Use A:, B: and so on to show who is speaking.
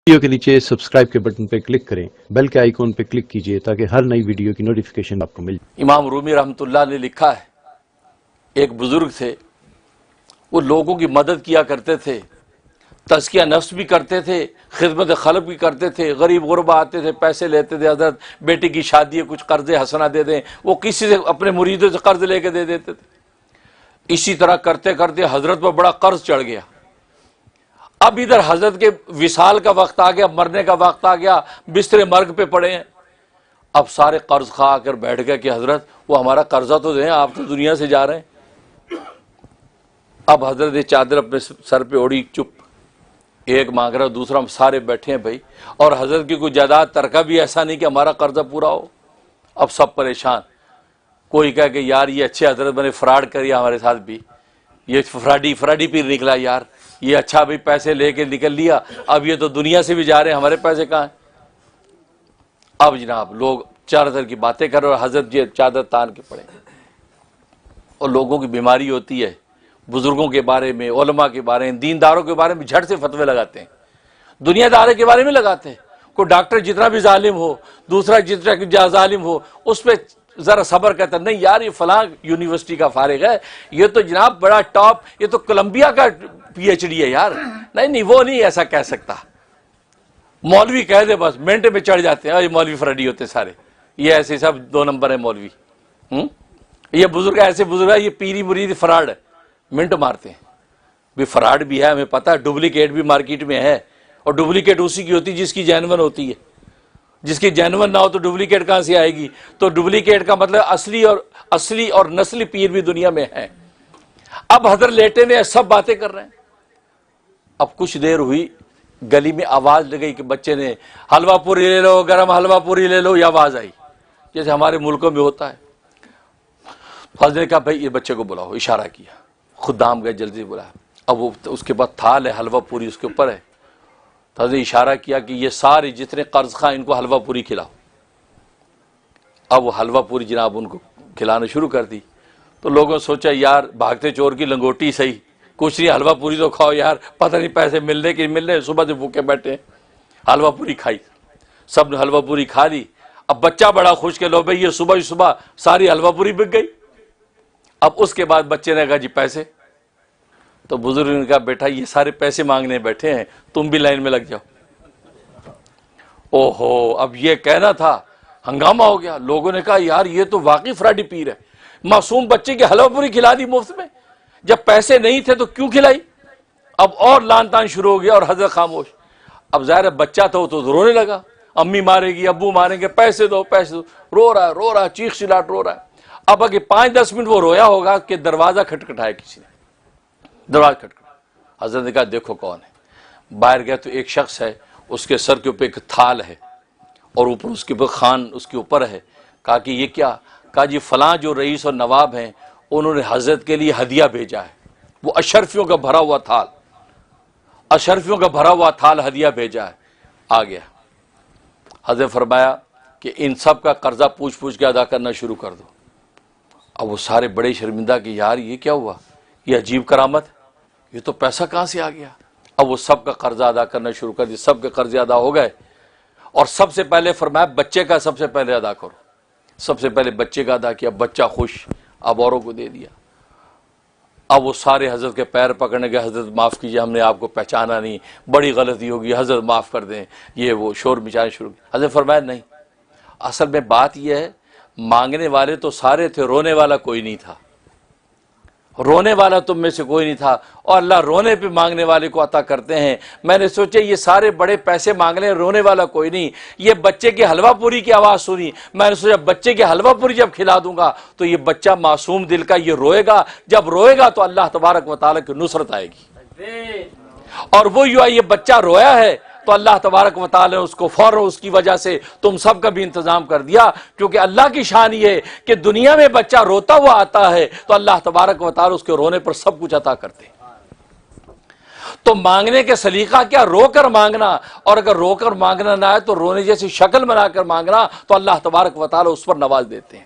A: Video کے نیچے subscribe کے بٹن پہ کلک کریں، بیل کے آئیکن پہ کلک کیجئے تاکہ ہر نئی ویڈیو کی نوٹیفیکیشن آپ کو مل جائے۔
B: امام رومی رحمۃ اللہ نے لکھا ہے، ایک بزرگ تھے، وہ لوگوں کی مدد کیا کرتے تھے، تزکیہ نفس بھی کرتے تھے، خدمت خلق بھی کرتے تھے، غریب غربا آتے تھے، پیسے لیتے تھے، حضرت بیٹی کی شادی ہے کچھ قرض حسنہ دے دیں، وہ کسی سے اپنے مریدوں سے قرض لے کے دے دیتے تھے۔ اسی طرح کرتے کرتے حضرت پر بڑا قرض چڑھ گیا۔ اب ادھر حضرت کے وصال کا وقت آ گیا، مرنے کا وقت آ گیا، بستر مرگ پہ پڑے ہیں۔ اب سارے قرض خواہ آ کر بیٹھ گئے کہ حضرت وہ ہمارا قرضہ تو دیں، آپ تو دنیا سے جا رہے ہیں۔ اب حضرت نے چادر اپنے سر پہ اوڑھی، چپ، ایک مانگ رہا دوسرا، سارے بیٹھے ہیں بھائی، اور حضرت کی کوئی جائیداد ترکہ بھی ایسا نہیں کہ ہمارا قرضہ پورا ہو۔ اب سب پریشان، کوئی کہے کہ یار یہ اچھے حضرت بنے، فراڈ کریا ہمارے ساتھ بھی، یہ فراڈی پیر نکلا یار، یہ اچھا بھی پیسے لے کے نکل لیا، اب یہ تو دنیا سے بھی جا رہے ہیں، ہمارے پیسے کہاں ہیں؟ اب جناب لوگ چار طرح کی باتیں کر رہے اور حضرت جی چادر تان کے پڑے۔ اور لوگوں کی بیماری ہوتی ہے، بزرگوں کے بارے میں، علماء کے بارے میں، دینداروں کے بارے میں جھٹ سے فتوے لگاتے ہیں، دنیا دارے کے بارے میں لگاتے ہیں۔ کوئی ڈاکٹر جتنا بھی ظالم ہو، دوسرا جتنا ظالم ہو، اس پہ ذرا صبر کرتا ہے، نہیں یار یہ فلاں یونیورسٹی کا فارغ ہے، یہ تو جناب بڑا ٹاپ، یہ تو کولمبیا کا پی ایچ ڈی ہے یار، نہیں وہ نہیں ایسا کہہ سکتا۔ مولوی کہہ دے بس منٹ میں چڑھ جاتے ہیں، یہ مولوی فراڈی ہوتے سارے، یہ ایسے سب دو نمبر ہے مولوی، یہ بزرگ ایسے بزرگ ہے، یہ پیری مرید فراڈ ہے، منٹ مارتے ہیں۔ بھی فراڈ بھی ہے، ہمیں پتہ ہے، ڈپلیکیٹ بھی مارکیٹ میں ہے، اور ڈپلیکیٹ اسی کی ہوتی ہے جس کی جینون ہوتی ہے، جس کی جینون نہ ہو تو ڈپلیکیٹ کہاں سے آئے گی؟ تو ڈپلیکیٹ کا مطلب اصلی اور نسلی پیر بھی دنیا میں ہے۔ اب حضرت لیٹے میں سب باتیں کر رہے ہیں۔ اب کچھ دیر ہوئی، گلی میں آواز لگئی کہ بچے نے حلوہ پوری لے لو، گرم حلوہ پوری لے لو، یہ آواز آئی جیسے ہمارے ملکوں میں ہوتا ہے۔ حضرت نے کہا بھائی یہ بچے کو بلاؤ، اشارہ کیا، خدام گئے جلدی بلایا۔ اب وہ اس کے بعد تھال ہے، حلوہ پوری اس کے اوپر ہے، تو حضرت نے اشارہ کیا کہ یہ سارے جتنے قرض خواہ ان کو حلوہ پوری کھلاؤ۔ اب وہ حلوہ پوری جناب ان کو کھلانا شروع کر دی۔ تو لوگوں نے سوچا یار بھاگتے چور کی لنگوٹی صحیح، کچھ نہیں حلوہ پوری تو کھاؤ یار، پتہ نہیں پیسے ملنے کہ نہیں ملنے، صبح سے بھوکے بیٹھے ہیں۔ حلوہ پوری کھائی، سب نے حلوہ پوری کھا لی۔ اب بچہ بڑا خوش کہ لو بھائی یہ صبح صبح ساری حلوہ پوری بک گئی۔ اب اس کے بعد بچے نے کہا جی پیسے، تو بزرگ نے کہا بیٹا یہ سارے پیسے مانگنے بیٹھے ہیں، تم بھی لائن میں لگ جاؤ۔ اوہو، اب یہ کہنا تھا، ہنگامہ ہو گیا، لوگوں نے کہا یار یہ تو واقعی فراڈی پیر ہے، معصوم بچے کی حلوہ پوری کھلا دی مفت میں، جب پیسے نہیں تھے تو کیوں کھلائی؟ اب اور لان تان شروع ہو گیا اور حضرت خاموش۔ اب ظاہر بچہ تھا وہ تو رونے لگا، امی مارے گی، ابو ماریں گے، پیسے دو پیسے دو، رو رہا ہے چیخ چلاٹ رو رہا ہے۔ اب اگر 5-10 منٹ وہ رویا ہوگا کہ دروازہ کھٹکھٹایا کسی نے، دروازہ کھٹکھٹایا۔ حضرت نے کہا دیکھو کون ہے۔ باہر گیا تو ایک شخص ہے، اس کے سر کے اوپر ایک تھال ہے اور اوپر اس کے اوپر خان اس کے اوپر ہے۔ کہا کہ یہ کیا؟ کہا جی فلاں جو رئیس اور نواب ہیں انہوں نے حضرت کے لیے ہدیہ بھیجا ہے، وہ اشرفیوں کا بھرا ہوا تھال، اشرفیوں کا بھرا ہوا تھال ہدیہ بھیجا ہے۔ آ گیا، حضرت فرمایا کہ ان سب کا قرضہ پوچھ پوچھ کے ادا کرنا شروع کر دو۔ اب وہ سارے بڑے شرمندہ کہ یار یہ کیا ہوا، یہ عجیب کرامت، یہ تو پیسہ کہاں سے آ گیا۔ اب وہ سب کا قرضہ ادا کرنا شروع کر دیا، سب کے قرضے ادا ہو گئے، اور سب سے پہلے فرمایا بچے کا سب سے پہلے ادا کرو۔ سب سے پہلے بچے کا ادا کیا، بچہ خوش، اب اوروں کو دے دیا۔ اب وہ سارے حضرت کے پیر پکڑنے گئے، حضرت معاف کیجیے ہم نے آپ کو پہچانا نہیں، بڑی غلطی ہوگی، حضرت معاف کر دیں، یہ وہ شور مچانے شروع کیا۔ حضرت فرمایا نہیں، اصل میں بات یہ ہے مانگنے والے تو سارے تھے، رونے والا کوئی نہیں تھا، رونے والا تم میں سے کوئی نہیں تھا، اور اللہ رونے پہ مانگنے والے کو عطا کرتے ہیں۔ میں نے سوچا یہ سارے بڑے پیسے مانگ لیں، رونے والا کوئی نہیں۔ یہ بچے کی حلوہ پوری کی آواز سنی، میں نے سوچا بچے کی حلوہ پوری جب کھلا دوں گا تو یہ بچہ معصوم دل کا یہ روئے گا، جب روئے گا تو اللہ تبارک و تعالیٰ کی نصرت آئے گی، اور وہ یہ بچہ رویا ہے تو اللہ تبارک و تعالی نے اس کو فوراً اس کی وجہ سے تم سب کا بھی انتظام کر دیا، کیونکہ اللہ کی شان یہ ہے کہ دنیا میں بچہ روتا ہوا آتا ہے تو اللہ تبارک و تعالی اس کے رونے پر سب کچھ عطا کرتے ہیں۔ تو مانگنے کے سلیقہ کیا، رو کر مانگنا، اور اگر رو کر مانگنا نہ آئے تو رونے جیسی شکل بنا کر مانگنا، تو اللہ تبارک و تعالی اس پر نواز دیتے ہیں۔